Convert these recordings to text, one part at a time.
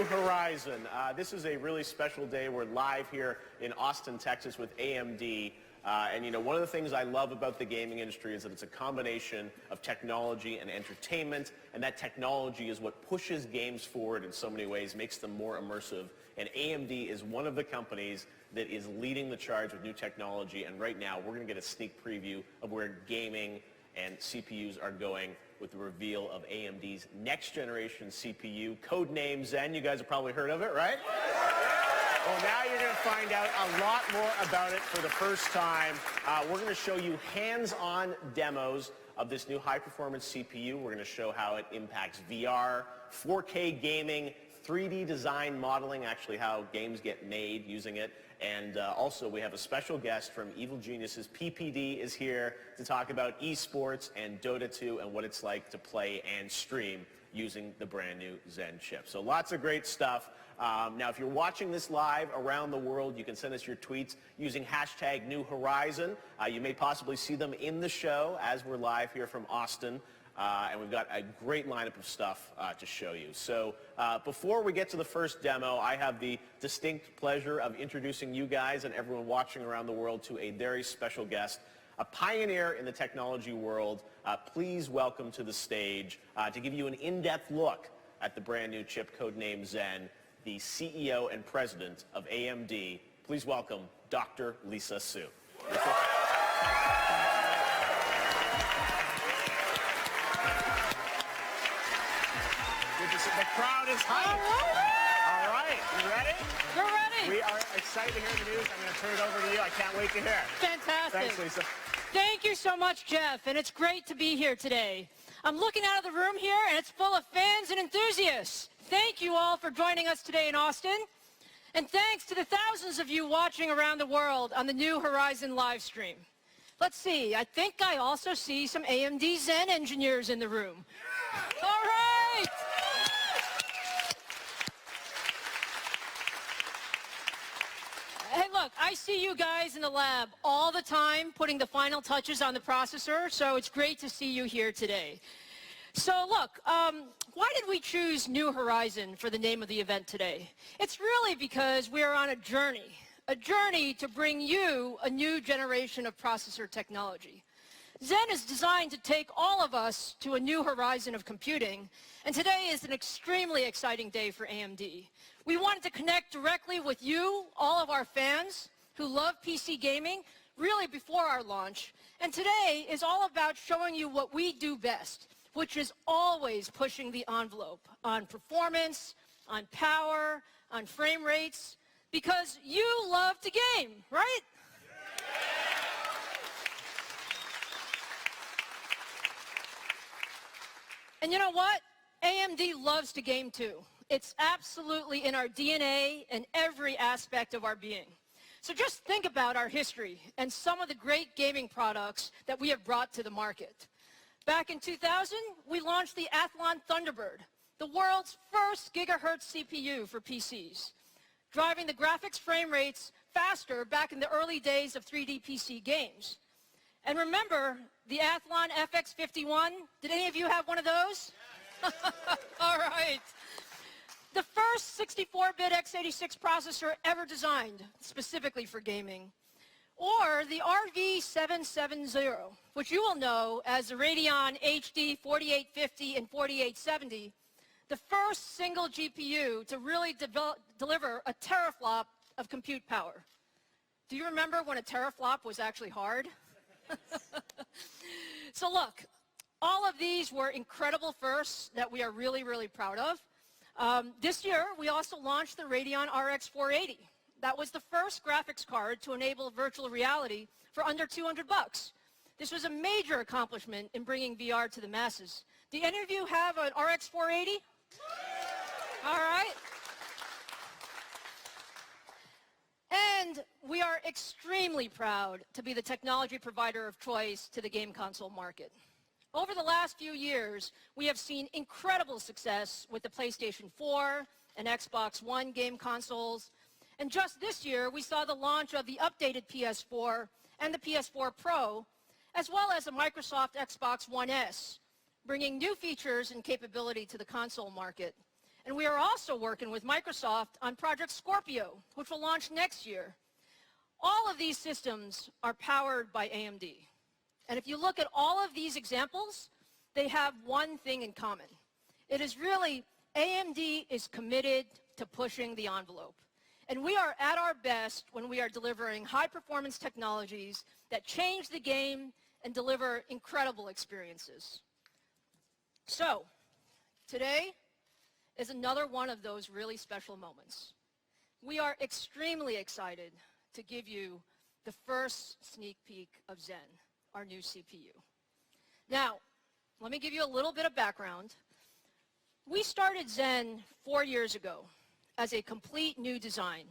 Horizon. This is a really special day. We're live here in Austin, Texas with AMD. And you know, one of the things I love about the gaming industry is that it's a combination of technology and entertainment, and that technology is what pushes games forward in so many ways, makes them more immersive. And AMD is one of the companies that is leading the charge with new technology, and right now we're going to get a sneak preview of where gaming and CPUs are going with the reveal of AMD's next generation CPU, codename Zen. You guys have probably heard of it, right? Well, now you're going to find out a lot more about it for the first time. We're going to show you hands-on demos of this new high-performance CPU. We're going to show how it impacts VR, 4K gaming, 3D design modeling, actually how games get made using it. And also we have a special guest from Evil Geniuses. PPD is here to talk about esports and Dota 2 and what it's like to play and stream using the brand new Zen chip. So lots of great stuff. Now, if you're watching this live around the world, you can send us your tweets using hashtag New Horizon. You may possibly see them in the show as we're live here from Austin. And we've got a great lineup of stuff to show you. So before we get to the first demo, I have the distinct pleasure of introducing you guys and everyone watching around the world to a very special guest, a pioneer in the technology world. Please welcome to the stage, to give you an in-depth look at the brand new chip codename Zen, the CEO and president of AMD. Please welcome Dr. Lisa Su. Lisa? The crowd is hyped. All right, you ready? We're ready. We are excited to hear the news. I'm going to turn it over to you. I can't wait to hear it. Fantastic. Thanks, Lisa. Thank you so much, Jeff, and it's great to be here today. I'm looking out of the room here, and it's full of fans and enthusiasts. Thank you all for joining us today in Austin, and thanks to the thousands of you watching around the world on the new Horizon LiveStream. Let's see, I think I also see some AMD Zen engineers in the room. All right. Hey, look, I see you guys in the lab all the time putting the final touches on the processor, so it's great to see you here today. So look, why did we choose New Horizon for the name of the event today? It's really because we are on a journey to bring you a new generation of processor technology. Zen is designed to take all of us to a new horizon of computing, and today is an extremely exciting day for AMD. We wanted to connect directly with you, all of our fans who love PC gaming, really before our launch. And today is all about showing you what we do best, which is always pushing the envelope on performance, on power, on frame rates, because you love to game, right? And you know what? AMD loves to game too. It's absolutely in our DNA and every aspect of our being. So just think about our history and some of the great gaming products that we have brought to the market. Back in 2000, we launched the Athlon Thunderbird, the world's first gigahertz CPU for PCs, driving the graphics frame rates faster back in the early days of 3D PC games. And remember the Athlon FX51? Did any of you have one of those? All right. The first 64-bit x86 processor ever designed specifically for gaming. Or the RV770, which you will know as the Radeon HD 4850 and 4870, the first single GPU to really deliver a teraflop of compute power. Do you remember when a teraflop was actually hard? So look, all of these were incredible firsts that we are really, really proud of. This year, we also launched the Radeon RX 480. That was the first graphics card to enable virtual reality for under $200. This was a major accomplishment in bringing VR to the masses. Do any of you have an RX 480? All right. And we are extremely proud to be the technology provider of choice to the game console market. Over the last few years, we have seen incredible success with the PlayStation 4 and Xbox One game consoles. And just this year, we saw the launch of the updated PS4 and the PS4 Pro, as well as the Microsoft Xbox One S, bringing new features and capability to the console market. And we are also working with Microsoft on Project Scorpio, which will launch next year. All of these systems are powered by AMD. And if you look at all of these examples, they have one thing in common. It is really AMD is committed to pushing the envelope. And we are at our best when we are delivering high-performance technologies that change the game and deliver incredible experiences. So, today is another one of those really special moments. We are extremely excited to give you the first sneak peek of Zen, our new CPU. Now, let me give you a little bit of background. We started Zen 4 years ago as a complete new design,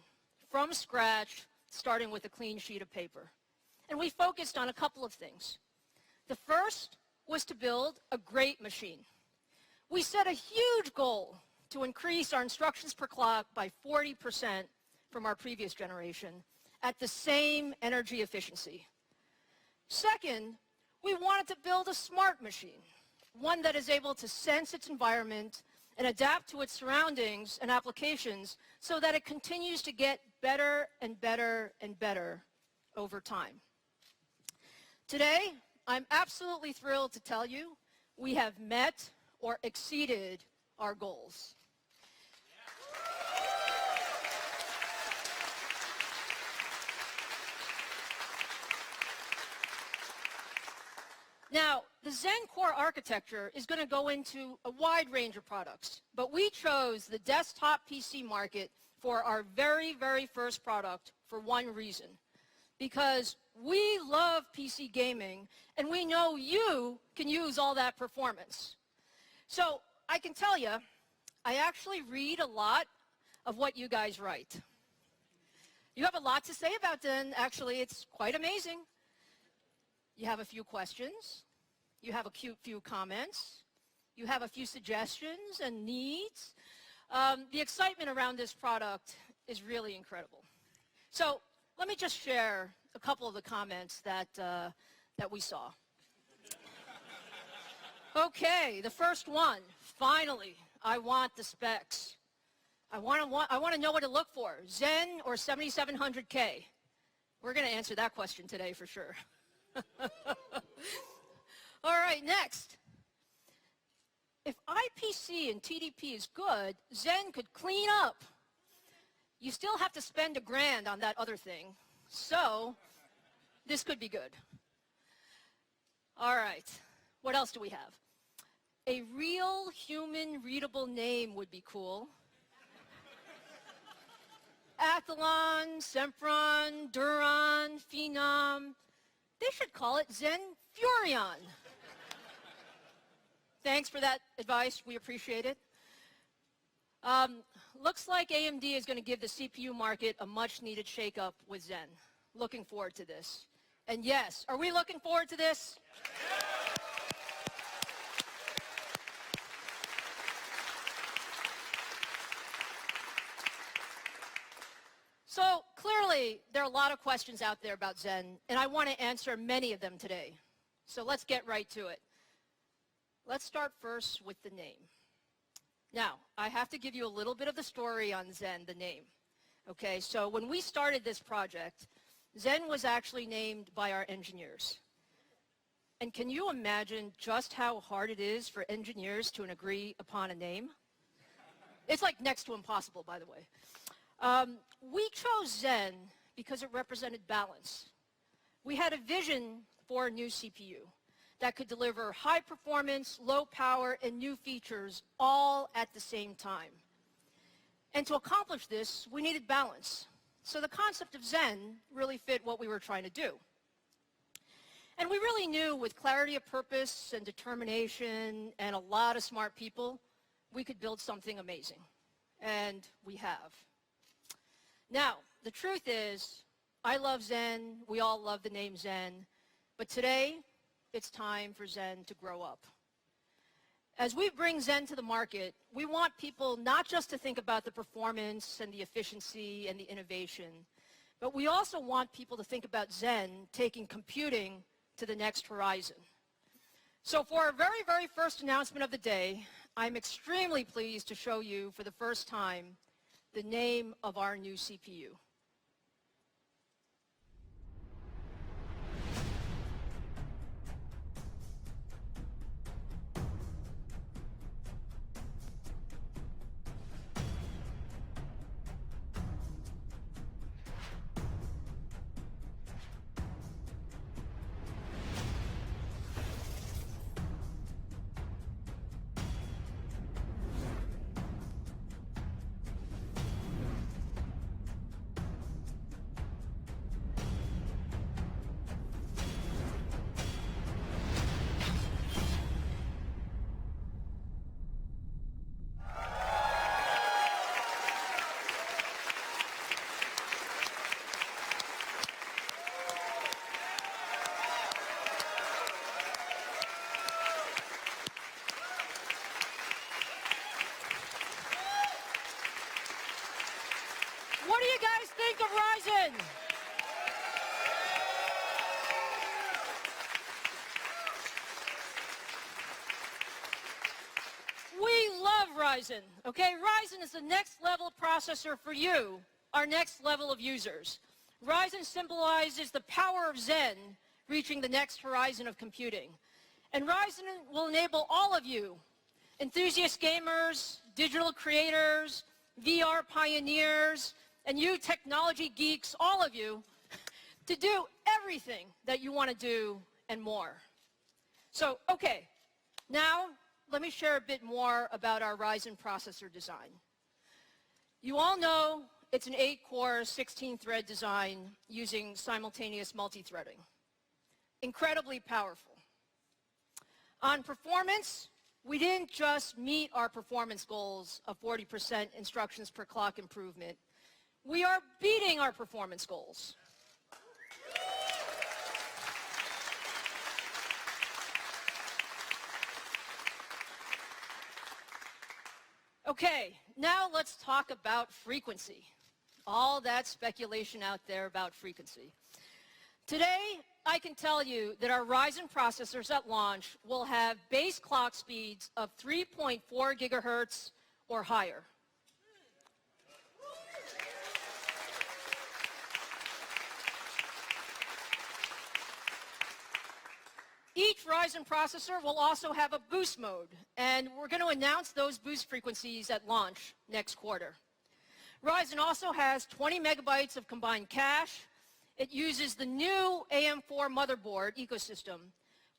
from scratch, starting with a clean sheet of paper. And we focused on a couple of things. The first was to build a great machine. We set a huge goal to increase our instructions per clock by 40% from our previous generation at the same energy efficiency. Second, we wanted to build a smart machine, one that is able to sense its environment and adapt to its surroundings and applications so that it continues to get better and better and better over time. Today, I'm absolutely thrilled to tell you we have met or exceeded our goals. Now, the Zen core architecture is going to go into a wide range of products, but we chose the desktop PC market for our very, very first product for one reason. Because we love PC gaming, and we know you can use all that performance. So I can tell you, I actually read a lot of what you guys write. You have a lot to say about Zen. Actually, it's quite amazing. You have a few questions. You have a few comments. You have a few suggestions and needs. The excitement around this product is really incredible. So let me just share a couple of the comments that we saw. Okay, the first one. Finally, I want the specs. I want to know what to look for. Zen or 7700K? We're going to answer that question today for sure. All right, next. If IPC and TDP is good, Zen could clean up. You still have to spend $1,000 on that other thing, so this could be good. All right, what else do we have? A real human readable name would be cool. Athlon, Sempron, Duron, Phenom. They should call it Zen Furion. Thanks for that advice. We appreciate it. Looks like AMD is going to give the CPU market a much-needed shake-up with Zen. Looking forward to this. And yes, are we looking forward to this? So clearly, there are a lot of questions out there about Zen, and I want to answer many of them today. So let's get right to it. Let's start first with the name. Now, I have to give you a little bit of the story on Zen, the name. Okay, so when we started this project, Zen was actually named by our engineers. And can you imagine just how hard it is for engineers to agree upon a name? It's like next to impossible, by the way. We chose Zen because it represented balance. We had a vision for a new CPU that could deliver high performance, low power, and new features all at the same time. And to accomplish this, we needed balance. So the concept of Zen really fit what we were trying to do. And we really knew with clarity of purpose and determination and a lot of smart people, we could build something amazing. And we have. Now, the truth is, I love Zen, we all love the name Zen, but today, it's time for Zen to grow up. As we bring Zen to the market, we want people not just to think about the performance and the efficiency and the innovation, but we also want people to think about Zen taking computing to the next horizon. So for our very, very first announcement of the day, I'm extremely pleased to show you for the first time the name of our new CPU. What do you guys think of Ryzen? We love Ryzen, okay? Ryzen is the next level processor for you, our next level of users. Ryzen symbolizes the power of Zen reaching the next horizon of computing. And Ryzen will enable all of you, enthusiast gamers, digital creators, VR pioneers, and you technology geeks, all of you, to do everything that you want to do and more. So, okay, now let me share a bit more about our Ryzen processor design. You all know it's an 8-core, 16-thread design using simultaneous multi-threading. Incredibly powerful. On performance, we didn't just meet our performance goals of 40% instructions per clock improvement. We are beating our performance goals. Okay, now let's talk about frequency. All that speculation out there about frequency. Today, I can tell you that our Ryzen processors at launch will have base clock speeds of 3.4 gigahertz or higher. Each Ryzen processor will also have a boost mode, and we're going to announce those boost frequencies at launch next quarter. Ryzen also has 20 megabytes of combined cache. It uses the new AM4 motherboard ecosystem,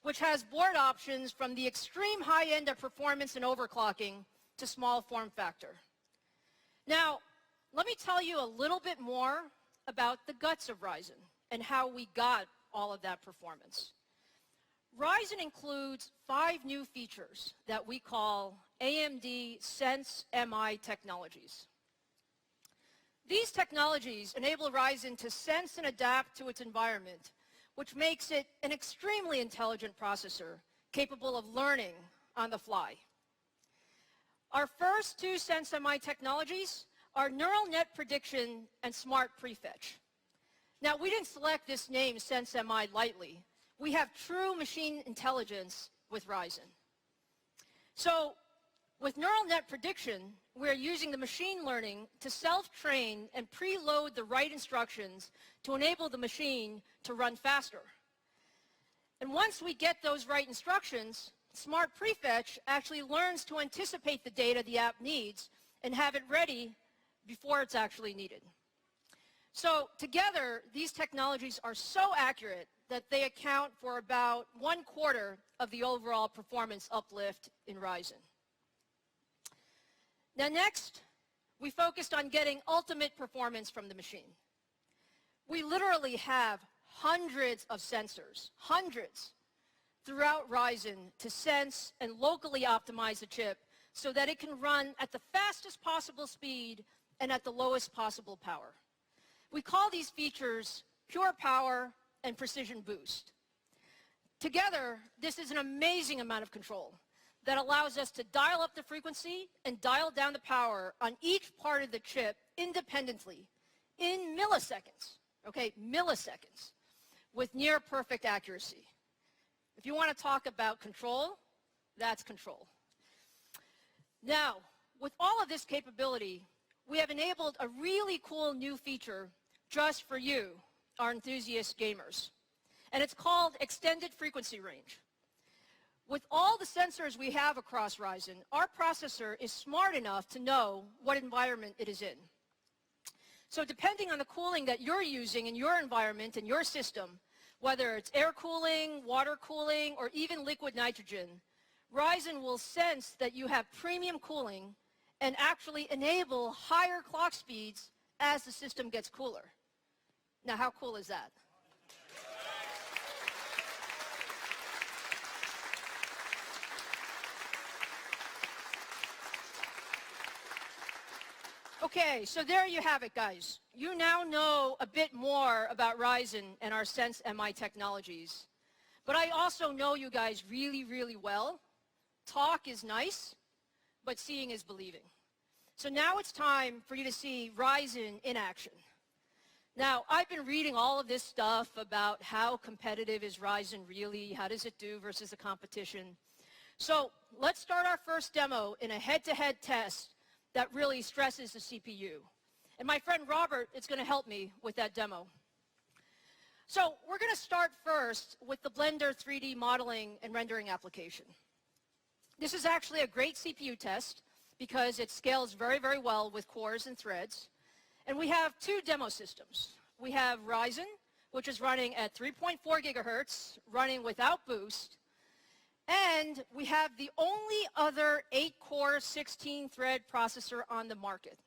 which has board options from the extreme high end of performance and overclocking to small form factor. Now, let me tell you a little bit more about the guts of Ryzen and how we got all of that performance. Ryzen includes 5 new features that we call AMD Sense MI technologies. These technologies enable Ryzen to sense and adapt to its environment, which makes it an extremely intelligent processor capable of learning on the fly. Our first 2 Sense MI technologies are neural net prediction and smart prefetch. Now, we didn't select this name Sense MI lightly. We have true machine intelligence with Ryzen. So, with neural net prediction, we're using the machine learning to self-train and preload the right instructions to enable the machine to run faster. And once we get those right instructions, Smart Prefetch actually learns to anticipate the data the app needs and have it ready before it's actually needed. So together, these technologies are so accurate that they account for about 1/4 of the overall performance uplift in Ryzen. Now next, we focused on getting ultimate performance from the machine. We literally have hundreds of sensors, hundreds, throughout Ryzen to sense and locally optimize the chip so that it can run at the fastest possible speed and at the lowest possible power. We call these features Pure Power and Precision Boost. Together, this is an amazing amount of control that allows us to dial up the frequency and dial down the power on each part of the chip independently in milliseconds, okay, milliseconds, with near perfect accuracy. If you want to talk about control, that's control. Now, with all of this capability, we have enabled a really cool new feature just for you, our enthusiast gamers. And it's called extended frequency range. With all the sensors we have across Ryzen, our processor is smart enough to know what environment it is in. So depending on the cooling that you're using in your environment, in your system, whether it's air cooling, water cooling, or even liquid nitrogen, Ryzen will sense that you have premium cooling and actually enable higher clock speeds as the system gets cooler. Now, how cool is that? Okay, so there you have it, guys. You now know a bit more about Ryzen and our Sense MI technologies. But I also know you guys really, really well. Talk is nice, but seeing is believing. So now it's time for you to see Ryzen in action. Now, I've been reading all of this stuff about how competitive is Ryzen really, how does it do versus the competition. So let's start our first demo in a head-to-head test that really stresses the CPU. And my friend Robert is going to help me with that demo. So we're going to start first with the Blender 3D modeling and rendering application. This is actually a great CPU test because it scales very, very well with cores and threads. And we have two demo systems. We have Ryzen, which is running at 3.4 gigahertz, running without boost. And we have the only other 8-core, 16-thread processor on the market,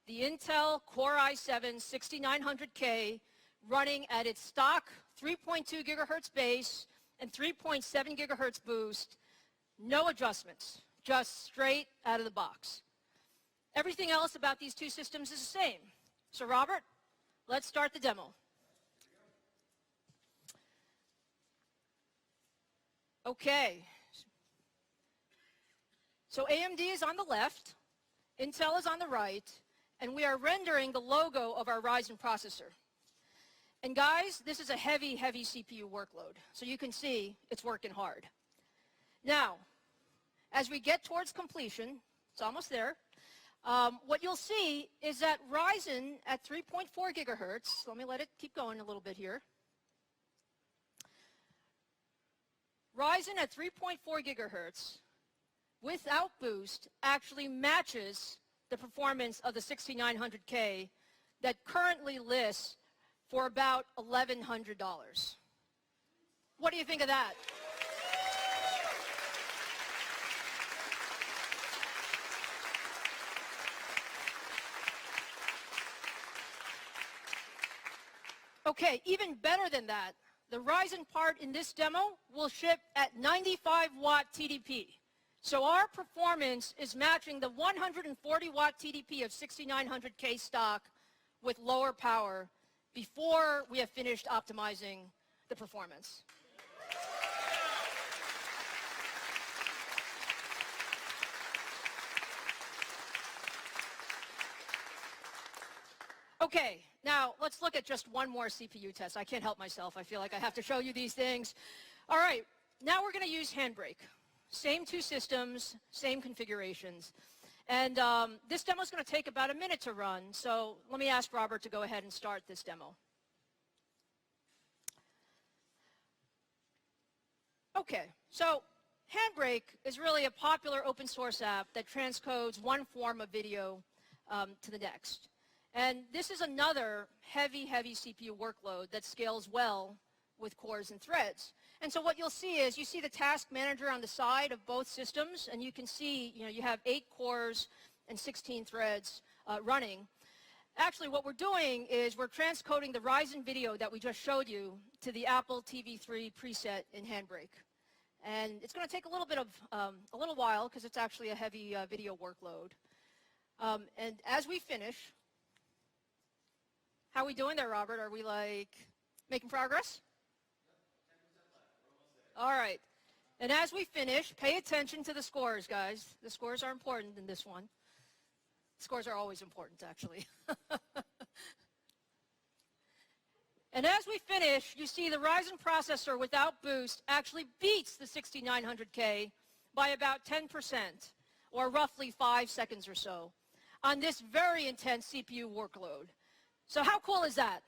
the Intel Core i7-6900K, running at its stock 3.2 gigahertz base and 3.7 gigahertz boost. No adjustments, just straight out of the box. Everything else about these two systems is the same. So Robert, let's start the demo. Okay. So AMD is on the left, Intel is on the right, and we are rendering the logo of our Ryzen processor. And guys, this is a heavy, heavy CPU workload. So you can see it's working hard. Now, as we get towards completion, it's almost there, what you'll see is that Ryzen at 3.4 gigahertz, let me let it keep going a little bit here. Ryzen at 3.4 gigahertz without boost actually matches the performance of the 6900K that currently lists for about $1,100. What do you think of that? Okay, even better than that, the Ryzen part in this demo will ship at 95-watt TDP. So our performance is matching the 140-watt TDP of 6900K stock with lower power before we have finished optimizing the performance. Okay, now let's look at just one more CPU test. I can't help myself. I feel like I have to show you these things. All right, now we're going to use Handbrake. Same two systems, same configurations. And this demo is going to take about a minute to run, so let me ask Robert to go ahead and start this demo. Okay, so Handbrake is really a popular open source app that transcodes one form of video to the next. And this is another heavy, heavy CPU workload that scales well with cores and threads. And so what you'll see is you see the task manager on the side of both systems, and you can see, you have 8 cores and 16 threads running. Actually, what we're doing is we're transcoding the Ryzen video that we just showed you to the Apple TV3 preset in Handbrake. And it's going to take a little bit of, a little while because it's actually a heavy video workload. And as we finish, how are we doing there, Robert? Are we like making progress? All right. And as we finish, pay attention to the scores, guys. The scores are important in this one. Scores are always important, actually. And as we finish, you see the Ryzen processor without boost actually beats the 6900K by about 10%, or roughly 5 seconds or so, on this very intense CPU workload. So how cool is that?